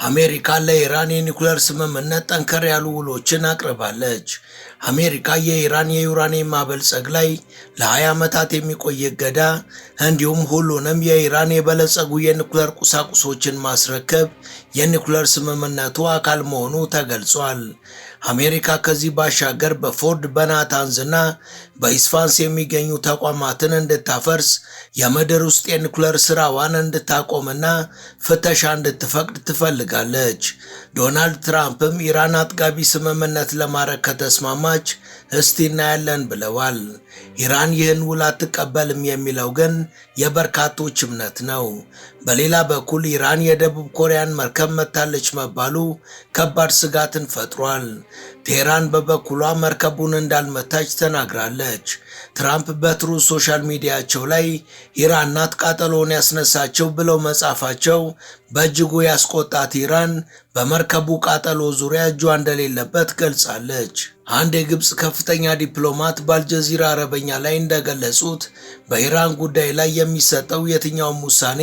አሜሪካ ለኢራን የኒኩሌር ስምምነት ጠንከር ያሉ ውሎችን አቅርባለች። አሜሪካ የኢራን የዩራኒየም ማበልጸግ ላይ ለ20 ዓመታት የሚቆይ እገዳ እንዲሁም ሁሉንም የኢራን የበለጸጉ የኒኩሌር ቁሳቁሶችን ማስረከብ የኒኩሌር ስምምነቱ አካል መሆኑ ተገልጿል። አሜሪካ ከዚህ ባሻገር በፎርድ በናታንዝ እና በኢስፋንስ የሚገኙ ተቋማትን እንድታፈርስ የምድር ውስጥ የኒኩሌር ስራዋን እንድታቆምና ፍተሻ እንድትፈቅድ ትፈልጋለች። ዶናልድ ትራምፕም ኢራን አጥጋቢ ስምምነት ለማድረግ ከተስማማች እስቲ እናያለን ብለዋል። ኢራን ይህን ውል አትቀበልም የሚለው ግን የበርካቶች እምነት ነው። በሌላ በኩል ኢራን የደቡብ ኮሪያን መርከብ መታለች መባሉ ከባድ ስጋትን ፈጥሯል። ቴህራን በበኩሏ መርከቡን እንዳልመታች ተናግራለች። ትራምፕ በትሩዝ ሶሻል ሚዲያቸው ላይ ኢራን ናት ቃጠሎውን ያስነሳቸው ብለው መጻፋቸው በእጅጉ ያስቆጣት ኢራን በመርከቡ ቃጠሎ ዙሪያ እጇ እንደሌለበት ገልጻለች። አንድ የግብፅ ከፍተኛ ዲፕሎማት በአልጀዚራ አረበኛ ላይ እንደገለጹት በኢራን ጉዳይ ላይ የሚሰጠው የትኛውም ውሳኔ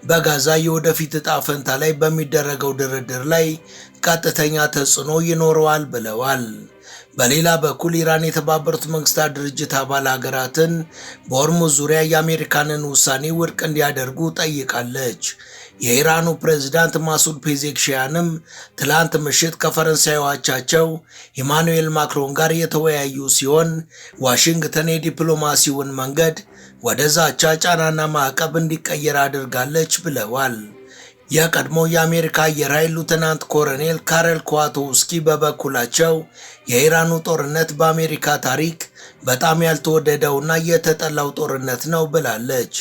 በጋዛ የወደፊት ዕጣ ፈንታ ላይ በሚደረገው ድርድር ላይ ቀጥተኛ ተጽዕኖ ይኖረዋል ብለዋል። በሌላ በኩል ኢራን የተባበሩት መንግስታት ድርጅት አባል ሀገራትን በሆርሙዝ ዙሪያ የአሜሪካንን ውሳኔ ውድቅ እንዲያደርጉ ጠይቃለች። የኢራኑ ፕሬዝዳንት ማሱድ ፔዜክሺያንም ትላንት ምሽት ከፈረንሳዩ አቻቸው ኢማኑኤል ማክሮን ጋር የተወያዩ ሲሆን ዋሽንግተን የዲፕሎማሲውን መንገድ ወደ ዛቻ፣ ጫናና ማዕቀብ እንዲቀየር አድርጋለች ብለዋል። የቀድሞ የአሜሪካ አየር ኃይል ሉተናንት ኮሎኔል ካረል ኳቶውስኪ በበኩላቸው የኢራኑ ጦርነት በአሜሪካ ታሪክ በጣም ያልተወደደውና የተጠላው ጦርነት ነው ብላለች።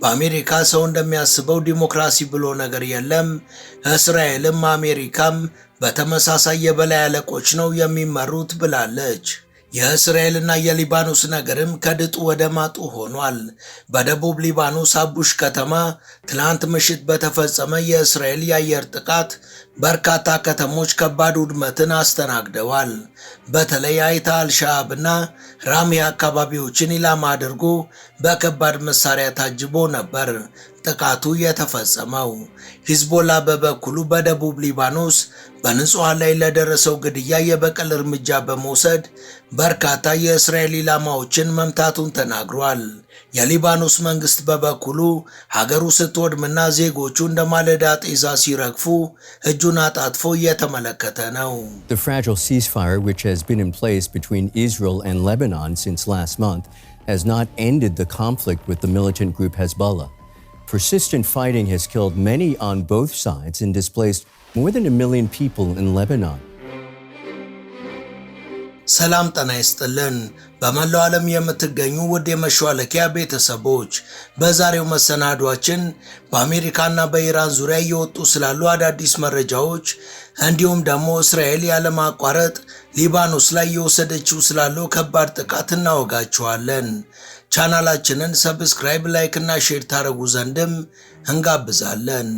በአሜሪካ ሰው እንደሚያስበው ዲሞክራሲ ብሎ ነገር የለም፣ እስራኤልም አሜሪካም በተመሳሳይ የበላይ አለቆች ነው የሚመሩት ብላለች። የእስራኤልና የሊባኖስ ነገርም ከድጡ ወደ ማጡ ሆኗል። በደቡብ ሊባኖስ አቡሽ ከተማ ትላንት ምሽት በተፈጸመ የእስራኤል የአየር ጥቃት በርካታ ከተሞች ከባድ ውድመትን አስተናግደዋል። በተለይ አይታ አልሻአብ እና ራሚ አካባቢዎችን ኢላማ አድርጎ በከባድ መሳሪያ ታጅቦ ነበር ጥቃቱ የተፈጸመው። ሂዝቦላ በበኩሉ በደቡብ ሊባኖስ በንጹሃን ላይ ለደረሰው ግድያ የበቀል እርምጃ በመውሰድ በርካታ የእስራኤል ኢላማዎችን መምታቱን ተናግሯል። የሊባኖስ መንግስት በበኩሉ ሀገሩ ስትወድምና ዜጎቹ እንደ ማለዳ ጤዛ ሲረግፉ እጁን አጣጥፎ እየተመለከተ ነው። The fragile ceasefire which has been in place between Israel and Lebanon since last month has not ended the conflict with the militant group Hezbollah. Persistent fighting has killed many on both sides and displaced more than 1 million people in Lebanon. ሰላም ጤና ይስጥልን። በመላው ዓለም የምትገኙ ውድ የመሿለኪያ ቤተሰቦች በዛሬው መሰናዷችን በአሜሪካና በኢራን ዙሪያ እየወጡ ስላሉ አዳዲስ መረጃዎች እንዲሁም ደግሞ እስራኤል ያለማቋረጥ ሊባኖስ ላይ እየወሰደችው ስላለው ከባድ ጥቃት እናወጋችኋለን። ቻናላችንን ሰብስክራይብ፣ ላይክ እና ሼር ታደርጉ ዘንድም እንጋብዛለን።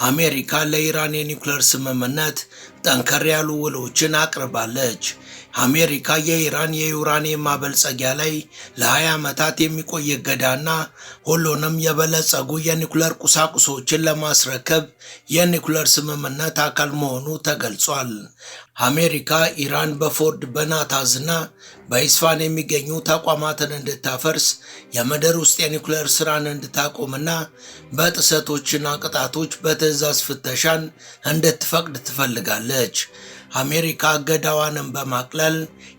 አሜሪካ ለኢራን የኒኩሌር ስምምነት ጠንከር ያሉ ውሎችን አቅርባለች። አሜሪካ የኢራን የዩራኒየም ማበልጸጊያ ላይ ለ20 ዓመታት የሚቆይ እገዳና ሁሉንም የበለጸጉ የኒኩሌር ቁሳቁሶችን ለማስረከብ የኒኩሌር ስምምነት አካል መሆኑ ተገልጿል። አሜሪካ ኢራን በፎርድ በናታንዝና በኢስፋን የሚገኙ ተቋማትን እንድታፈርስ የምድር ውስጥ የኒኩሌር ስራን እንድታቆምና በጥሰቶችና ቅጣቶች በትዕዛዝ ፍተሻን እንድትፈቅድ ትፈልጋለች። አሜሪካ እገዳዋንም በማቅለል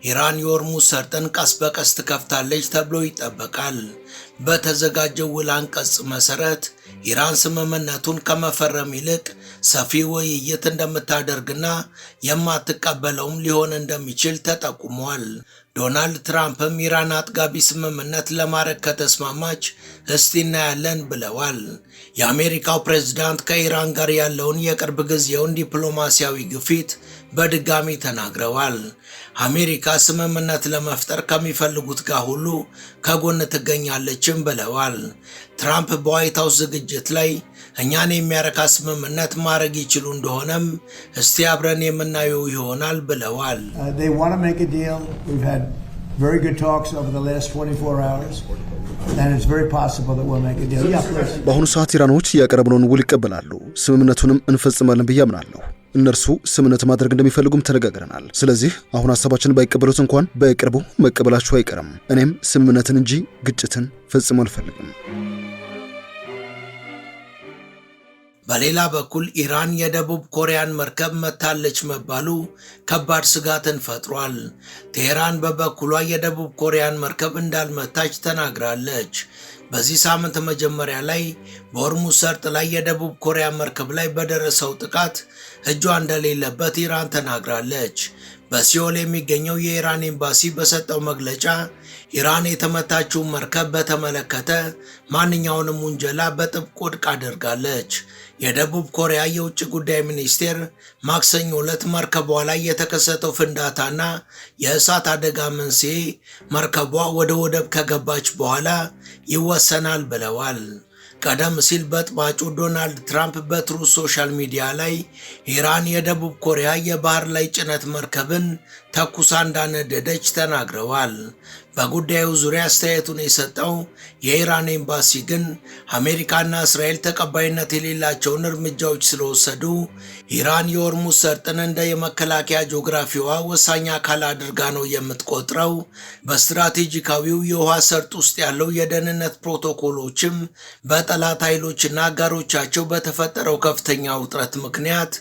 ኢራን የሆርሙዝ ሰርጥን ቀስ በቀስ ትከፍታለች ተብሎ ይጠበቃል። በተዘጋጀው ውል አንቀጽ መሰረት ኢራን ስምምነቱን ከመፈረም ይልቅ ሰፊ ውይይት እንደምታደርግና የማትቀበለውም ሊሆን እንደሚችል ተጠቁሟል። ዶናልድ ትራምፕም ኢራን አጥጋቢ ስምምነት ለማድረግ ከተስማማች እስቲ እናያለን ብለዋል። የአሜሪካው ፕሬዝዳንት ከኢራን ጋር ያለውን የቅርብ ጊዜውን ዲፕሎማሲያዊ ግፊት በድጋሚ ተናግረዋል። አሜሪካ ስምምነት ለመፍጠር ከሚፈልጉት ጋር ሁሉ ከጎን ትገኛለችም ብለዋል። ትራምፕ በዋይት ሃውስ ዝግጅት ላይ እኛን የሚያረካ ስምምነት ማድረግ ይችሉ እንደሆነም እስቲ አብረን የምናየው ይሆናል ብለዋል። They want to make a deal. We've had very good talks over the last 24 hours. And it's very possible that we'll make a deal. Yeah, please. በአሁኑ ሰዓት ኢራኖች ያቀረብነውን ውል ይቀበላሉ። ስምምነቱንም እንፈጽማለን ብዬ አምናለሁ። እነርሱ ስምምነት ማድረግ እንደሚፈልጉም ተነጋግረናል። ስለዚህ አሁን ሐሳባችንን ባይቀበሉት እንኳን በቅርቡ መቀበላቸው አይቀርም። እኔም ስምምነትን እንጂ ግጭትን ፈጽሞ አልፈልግም። በሌላ በኩል ኢራን የደቡብ ኮሪያን መርከብ መታለች መባሉ ከባድ ስጋትን ፈጥሯል። ቴህራን በበኩሏ የደቡብ ኮሪያን መርከብ እንዳልመታች ተናግራለች። በዚህ ሳምንት መጀመሪያ ላይ በሆርሙዝ ሰርጥ ላይ የደቡብ ኮሪያ መርከብ ላይ በደረሰው ጥቃት እጇ እንደሌለበት ኢራን ተናግራለች። በሲኦል የሚገኘው የኢራን ኤምባሲ በሰጠው መግለጫ ኢራን የተመታችውን መርከብ በተመለከተ ማንኛውንም ውንጀላ በጥብቅ ውድቅ አድርጋለች። የደቡብ ኮሪያ የውጭ ጉዳይ ሚኒስቴር ማክሰኞ ዕለት መርከቧ ላይ የተከሰተው ፍንዳታና የእሳት አደጋ መንስኤ መርከቧ ወደ ወደብ ከገባች በኋላ ይወሰናል ብለዋል። ቀደም ሲል በጥባጩ ዶናልድ ትራምፕ በትሩዝ ሶሻል ሚዲያ ላይ ኢራን የደቡብ ኮሪያ የባህር ላይ ጭነት መርከብን ተኩሳ እንዳነደደች ተናግረዋል። በጉዳዩ ዙሪያ አስተያየቱን የሰጠው የኢራን ኤምባሲ ግን አሜሪካና እስራኤል ተቀባይነት የሌላቸውን እርምጃዎች ስለወሰዱ ኢራን የሆርሙዝ ሰርጥን እንደ የመከላከያ ጂኦግራፊዋ ወሳኝ አካል አድርጋ ነው የምትቆጥረው። በስትራቴጂካዊው የውሃ ሰርጥ ውስጥ ያለው የደህንነት ፕሮቶኮሎችም በጠላት ኃይሎችና አጋሮቻቸው በተፈጠረው ከፍተኛ ውጥረት ምክንያት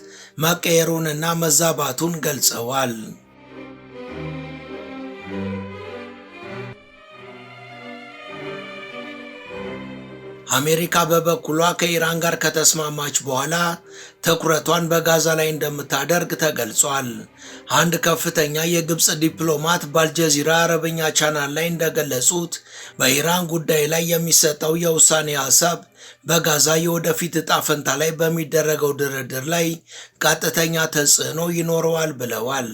መቀየሩንና መዛባቱን ገልጸዋል። አሜሪካ በበኩሏ ከኢራን ጋር ከተስማማች በኋላ ትኩረቷን በጋዛ ላይ እንደምታደርግ ተገልጿል። አንድ ከፍተኛ የግብፅ ዲፕሎማት በአልጀዚራ አረበኛ ቻናል ላይ እንደገለጹት በኢራን ጉዳይ ላይ የሚሰጠው የውሳኔ ሀሳብ በጋዛ የወደፊት ዕጣ ፈንታ ላይ በሚደረገው ድርድር ላይ ቀጥተኛ ተጽዕኖ ይኖረዋል ብለዋል።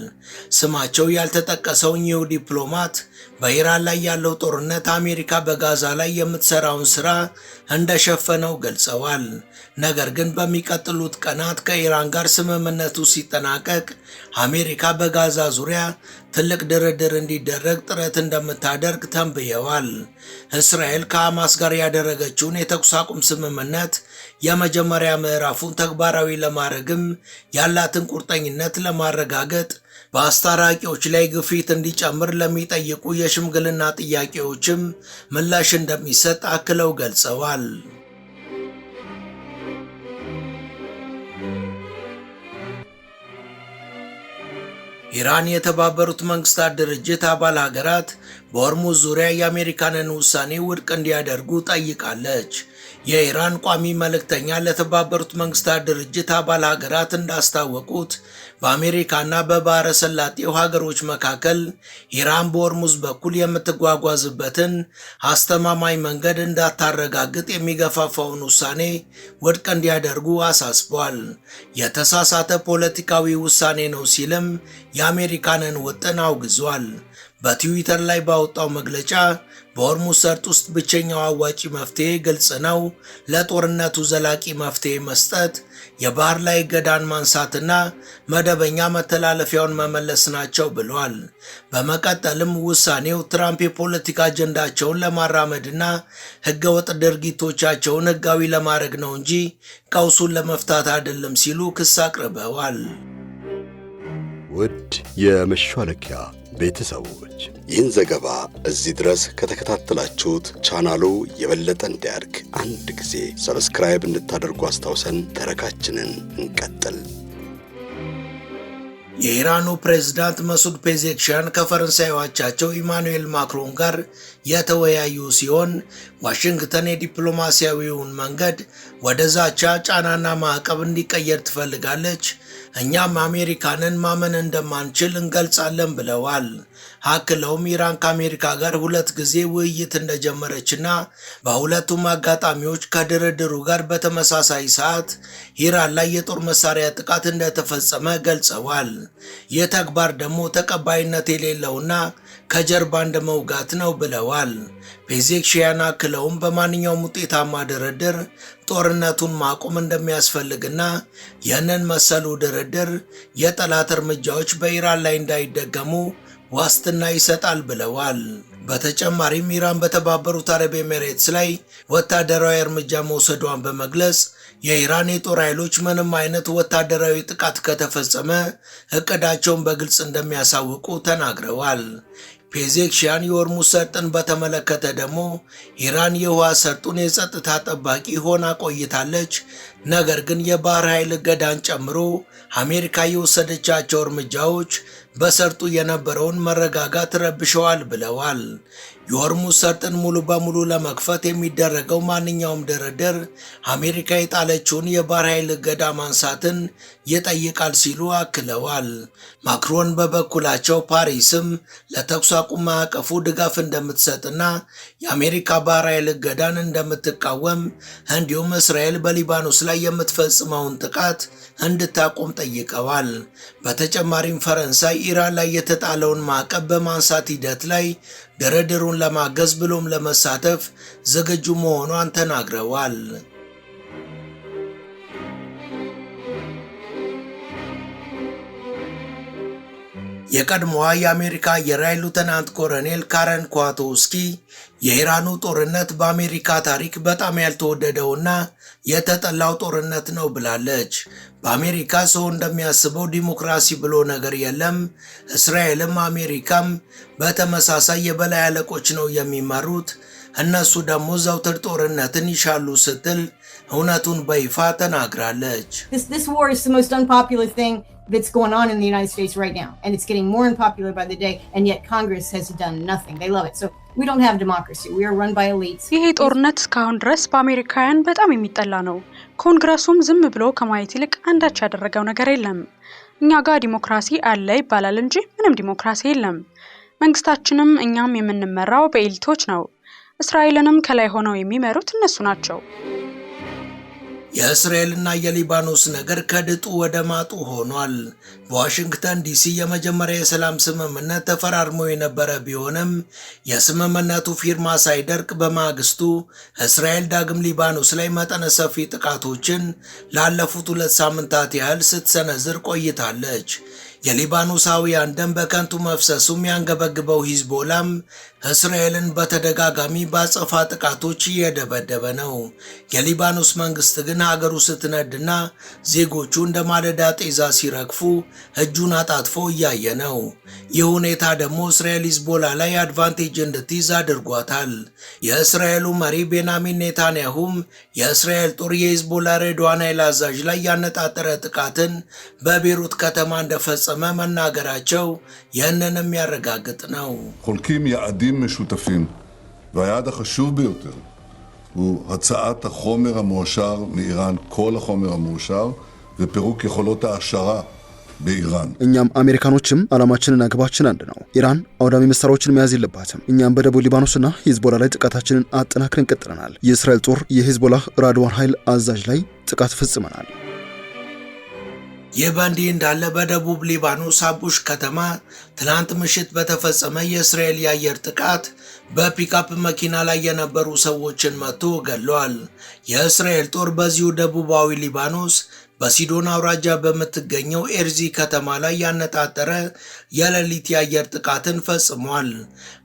ስማቸው ያልተጠቀሰው ይህ ዲፕሎማት በኢራን ላይ ያለው ጦርነት አሜሪካ በጋዛ ላይ የምትሰራውን ስራ እንደሸፈነው ገልጸዋል። ነገር ግን በሚቀጥሉት ቀናት ከኢራን ጋር ስምምነቱ ሲጠናቀቅ አሜሪካ በጋዛ ዙሪያ ትልቅ ድርድር እንዲደረግ ጥረት እንደምታደርግ ተንብየዋል። እስራኤል ከሐማስ ጋር ያደረገችውን የተኩስ አቁም ስምምነት የመጀመሪያ ምዕራፉን ተግባራዊ ለማድረግም ያላትን ቁርጠኝነት ለማረጋገጥ በአስታራቂዎች ላይ ግፊት እንዲጨምር ለሚጠይቁ የሽምግልና ጥያቄዎችም ምላሽ እንደሚሰጥ አክለው ገልጸዋል። ኢራን የተባበሩት መንግስታት ድርጅት አባል ሀገራት በሆርሙዝ ዙሪያ የአሜሪካንን ውሳኔ ውድቅ እንዲያደርጉ ጠይቃለች። የኢራን ቋሚ መልእክተኛ ለተባበሩት መንግስታት ድርጅት አባል ሀገራት እንዳስታወቁት በአሜሪካና በባህረ ሰላጤው ሀገሮች መካከል ኢራን በሆርሙዝ በኩል የምትጓጓዝበትን አስተማማኝ መንገድ እንዳታረጋግጥ የሚገፋፋውን ውሳኔ ውድቅ እንዲያደርጉ አሳስቧል። የተሳሳተ ፖለቲካዊ ውሳኔ ነው ሲልም የአሜሪካንን ውጥን አውግዟል። በትዊተር ላይ ባወጣው መግለጫ በሆርሙዝ ሰርጥ ውስጥ ብቸኛው አዋጪ መፍትሄ ግልጽ ነው፣ ለጦርነቱ ዘላቂ መፍትሄ መስጠት፣ የባህር ላይ እገዳን ማንሳትና መደበኛ መተላለፊያውን መመለስ ናቸው ብሏል። በመቀጠልም ውሳኔው ትራምፕ የፖለቲካ አጀንዳቸውን ለማራመድና ህገወጥ ድርጊቶቻቸውን ህጋዊ ለማድረግ ነው እንጂ ቀውሱን ለመፍታት አይደለም ሲሉ ክስ አቅርበዋል። ውድ የመሿለኪያ ቤተሰቦች ይህን ዘገባ እዚህ ድረስ ከተከታተላችሁት ቻናሉ የበለጠ እንዲያድግ አንድ ጊዜ ሰብስክራይብ እንድታደርጉ አስታውሰን ተረካችንን እንቀጥል። የኢራኑ ፕሬዝዳንት መሱድ ፔዜክሻን ከፈረንሳይ አቻቸው ኢማኑኤል ማክሮን ጋር የተወያዩ ሲሆን ዋሽንግተን የዲፕሎማሲያዊውን መንገድ ወደ ዛቻ፣ ጫናና ማዕቀብ እንዲቀየር ትፈልጋለች፣ እኛም አሜሪካንን ማመን እንደማንችል እንገልጻለን ብለዋል። አክለውም ኢራን ከአሜሪካ ጋር 2 ጊዜ ውይይት እንደጀመረችና በሁለቱም አጋጣሚዎች ከድርድሩ ጋር በተመሳሳይ ሰዓት ኢራን ላይ የጦር መሳሪያ ጥቃት እንደተፈጸመ ገልጸዋል። ይህ ተግባር ደግሞ ተቀባይነት የሌለውና ከጀርባ እንደመውጋት ነው ብለዋል። ፔዜሽኪያን አክለውም በማንኛውም ውጤታማ ድርድር ጦርነቱን ማቆም እንደሚያስፈልግና ይህንን መሰሉ ድርድር የጠላት እርምጃዎች በኢራን ላይ እንዳይደገሙ ዋስትና ይሰጣል ብለዋል። በተጨማሪም ኢራን በተባበሩት አረብ ኤሚሬትስ ላይ ወታደራዊ እርምጃ መውሰዷን በመግለጽ የኢራን የጦር ኃይሎች ምንም አይነት ወታደራዊ ጥቃት ከተፈጸመ እቅዳቸውን በግልጽ እንደሚያሳውቁ ተናግረዋል። ፔዜሽኪያን የሆርሙዝ ሰርጥን በተመለከተ ደግሞ ኢራን የውሃ ሰርጡን የጸጥታ ጠባቂ ሆና ቆይታለች። ነገር ግን የባህር ኃይል እገዳን ጨምሮ አሜሪካ የወሰደቻቸው እርምጃዎች በሰርጡ የነበረውን መረጋጋት ረብሸዋል ብለዋል። የሆርሙዝ ሰርጥን ሙሉ በሙሉ ለመክፈት የሚደረገው ማንኛውም ድርድር አሜሪካ የጣለችውን የባህር ኃይል እገዳ ማንሳትን ይጠይቃል ሲሉ አክለዋል። ማክሮን በበኩላቸው ፓሪስም ለተኩስ አቁም ማዕቀፉ ድጋፍ እንደምትሰጥና የአሜሪካ ባህር ኃይል እገዳን እንደምትቃወም እንዲሁም እስራኤል በሊባኖስ ላይ የምትፈጽመውን ጥቃት እንድታቆም ጠይቀዋል። በተጨማሪም ፈረንሳይ ኢራን ላይ የተጣለውን ማዕቀብ በማንሳት ሂደት ላይ ድርድሩን ለማገዝ ብሎም ለመሳተፍ ዝግጁ መሆኗን ተናግረዋል። የቀድሞዋ የአሜሪካ አየር ኃይል ሉተናንት ኮሎኔል ካረን ኳቶውስኪ የኢራኑ ጦርነት በአሜሪካ ታሪክ በጣም ያልተወደደውና የተጠላው ጦርነት ነው ብላለች። በአሜሪካ ሰው እንደሚያስበው ዲሞክራሲ ብሎ ነገር የለም፣ እስራኤልም አሜሪካም በተመሳሳይ የበላይ አለቆች ነው የሚመሩት፣ እነሱ ደግሞ ዘውትር ጦርነትን ይሻሉ ስትል እውነቱን በይፋ ተናግራለች። This war is the most unpopular thing that's going on in the United States right now, and it's getting more unpopular by the day, and yet Congress has done nothing. They love it. So we don't have democracy. We are run by elites. ይሄ ጦርነት እስካሁን ድረስ በአሜሪካውያን በጣም የሚጠላ ነው። ኮንግረሱም ዝም ብሎ ከማየት ይልቅ አንዳች ያደረገው ነገር የለም። እኛ ጋር ዲሞክራሲ አለ ይባላል እንጂ ምንም ዲሞክራሲ የለም። መንግስታችንም እኛም የምንመራው በኤሊቶች ነው። እስራኤልንም ከላይ ሆነው የሚመሩት እነሱ ናቸው። የእስራኤልና የሊባኖስ ነገር ከድጡ ወደ ማጡ ሆኗል። በዋሽንግተን ዲሲ የመጀመሪያ የሰላም ስምምነት ተፈራርሞ የነበረ ቢሆንም የስምምነቱ ፊርማ ሳይደርቅ በማግስቱ እስራኤል ዳግም ሊባኖስ ላይ መጠነ ሰፊ ጥቃቶችን ላለፉት 2 ሳምንታት ያህል ስትሰነዝር ቆይታለች። የሊባኖሳውያን ደም በከንቱ መፍሰሱም ያንገበግበው ሂዝቦላም እስራኤልን በተደጋጋሚ ባጸፋ ጥቃቶች እየደበደበ ነው። የሊባኖስ መንግስት ግን ሀገሩ ስትነድና ዜጎቹ እንደ ማለዳ ጤዛ ሲረግፉ እጁን አጣጥፎ እያየ ነው። ይህ ሁኔታ ደግሞ እስራኤል ሂዝቦላ ላይ አድቫንቴጅ እንድትይዝ አድርጓታል። የእስራኤሉ መሪ ቤንያሚን ኔታንያሁም የእስራኤል ጦር የሂዝቦላ ሬድዋን ኃይል አዛዥ ላይ ያነጣጠረ ጥቃትን በቤሩት ከተማ እንደፈጸመ መናገራቸው ይህንንም ያረጋግጥ ነው። חולקים יעדים משותפים, והיעד החשוב ביותר הוא הצעת החומר המועשר מאיראן, כל החומר המועשר, ופירוק יכולות העשרה באיראן. እኛም አሜሪካኖችም ዓላማችንና ግባችን አንድ ነው። ኢራን አውዳሚ መሳሪያዎችን መያዝ የለባትም። እኛም በደቡብ ሊባኖስና ሂዝቦላ ላይ ጥቃታችንን አጠናክረን ቀጥለናል። የእስራኤል ጦር የሂዝቦላ ራድዋን ኃይል አዛዥ ላይ ጥቃት ፈጽመናል። ይህ በእንዲህ እንዳለ በደቡብ ሊባኖስ አቡሽ ከተማ ትናንት ምሽት በተፈጸመ የእስራኤል የአየር ጥቃት በፒካፕ መኪና ላይ የነበሩ ሰዎችን መትቶ ገድሏል። የእስራኤል ጦር በዚሁ ደቡባዊ ሊባኖስ በሲዶን አውራጃ በምትገኘው ኤርዚ ከተማ ላይ ያነጣጠረ የሌሊት የአየር ጥቃትን ፈጽሟል።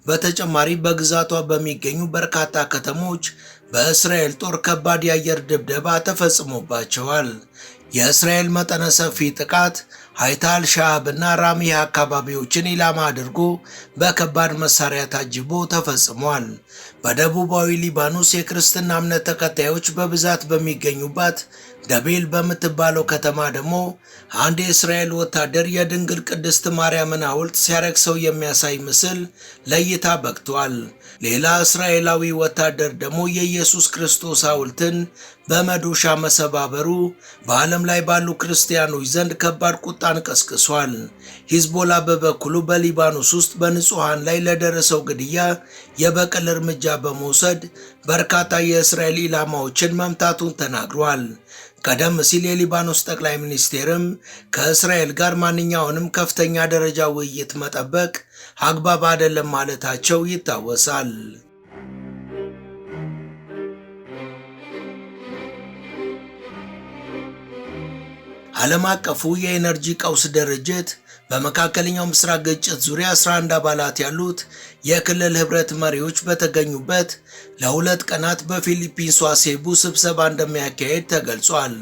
በተጨማሪ በግዛቷ በሚገኙ በርካታ ከተሞች በእስራኤል ጦር ከባድ የአየር ድብደባ ተፈጽሞባቸዋል። የእስራኤል መጠነ ሰፊ ጥቃት ሃይታል ሻሃብና ራሚያ አካባቢዎችን ኢላማ አድርጎ በከባድ መሳሪያ ታጅቦ ተፈጽሟል። በደቡባዊ ሊባኖስ የክርስትና እምነት ተከታዮች በብዛት በሚገኙባት ደቤል በምትባለው ከተማ ደግሞ አንድ የእስራኤል ወታደር የድንግል ቅድስት ማርያምን ሐውልት ሲያረክሰው የሚያሳይ ምስል ለእይታ በቅቷል። ሌላ እስራኤላዊ ወታደር ደግሞ የኢየሱስ ክርስቶስ ሐውልትን በመዶሻ መሰባበሩ በዓለም ላይ ባሉ ክርስቲያኖች ዘንድ ከባድ ቁጣን ቀስቅሷል። ሂዝቦላ በበኩሉ በሊባኖስ ውስጥ በንጹሐን ላይ ለደረሰው ግድያ የበቀል እርምጃ በመውሰድ በርካታ የእስራኤል ኢላማዎችን መምታቱን ተናግሯል። ቀደም ሲል የሊባኖስ ጠቅላይ ሚኒስቴርም ከእስራኤል ጋር ማንኛውንም ከፍተኛ ደረጃ ውይይት መጠበቅ አግባብ አይደለም ማለታቸው ይታወሳል። ዓለም አቀፉ የኤነርጂ ቀውስ ድርጅት በመካከለኛው ምስራቅ ግጭት ዙሪያ 11 አባላት ያሉት የክልል ህብረት መሪዎች በተገኙበት ለ2 ቀናት በፊሊፒንሷ ሴቡ ስብሰባ እንደሚያካሄድ ተገልጿል።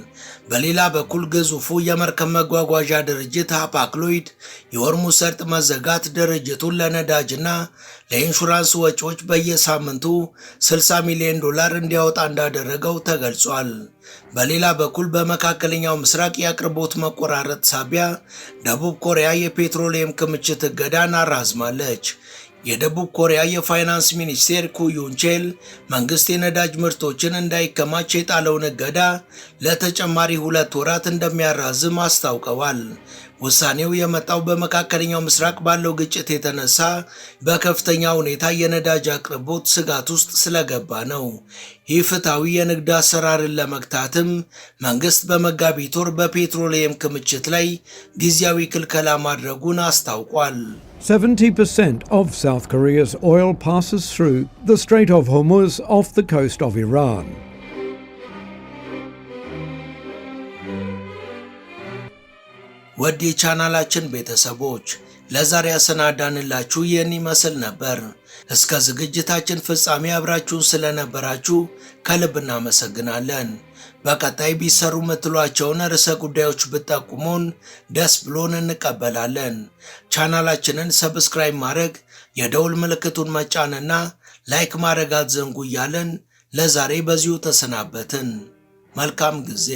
በሌላ በኩል ግዙፉ የመርከብ መጓጓዣ ድርጅት ሃፓክሎይድ የሆርሙዝ ሰርጥ መዘጋት ድርጅቱን ለነዳጅና ለኢንሹራንስ ወጪዎች በየሳምንቱ $60 ሚሊዮን እንዲያወጣ እንዳደረገው ተገልጿል። በሌላ በኩል በመካከለኛው ምስራቅ የአቅርቦት መቆራረጥ ሳቢያ ደቡብ ኮሪያ የፔትሮሊየም ክምችት እገዳን አራዝማለች። የደቡብ ኮሪያ የፋይናንስ ሚኒስቴር ኩ ዩንቼል መንግስት የነዳጅ ምርቶችን እንዳይከማች የጣለውን እገዳ ለተጨማሪ 2 ወራት እንደሚያራዝም አስታውቀዋል። ውሳኔው የመጣው በመካከለኛው ምስራቅ ባለው ግጭት የተነሳ በከፍተኛ ሁኔታ የነዳጅ አቅርቦት ስጋት ውስጥ ስለገባ ነው። ይህ ፍትሐዊ የንግድ አሰራርን ለመግታትም መንግስት በመጋቢት ወር በፔትሮሊየም ክምችት ላይ ጊዜያዊ ክልከላ ማድረጉን አስታውቋል። 70% of South Korea's oil passes through the Strait of Hormuz off the coast of Iran. ወደ ቻናላችን ቤተሰቦች ለዛሬ ያሰናዳንላችሁ ይህን ይመስል ነበር። እስከ ዝግጅታችን ፍጻሜ አብራችሁን ስለነበራችሁ ከልብ እናመሰግናለን። በቀጣይ ቢሰሩ የምትሏቸውን ርዕሰ ጉዳዮች ብትጠቁሙን ደስ ብሎን እንቀበላለን። ቻናላችንን ሰብስክራይብ ማድረግ፣ የደውል ምልክቱን መጫንና ላይክ ማድረግ አትዘንጉ እያለን ለዛሬ በዚሁ ተሰናበትን። መልካም ጊዜ።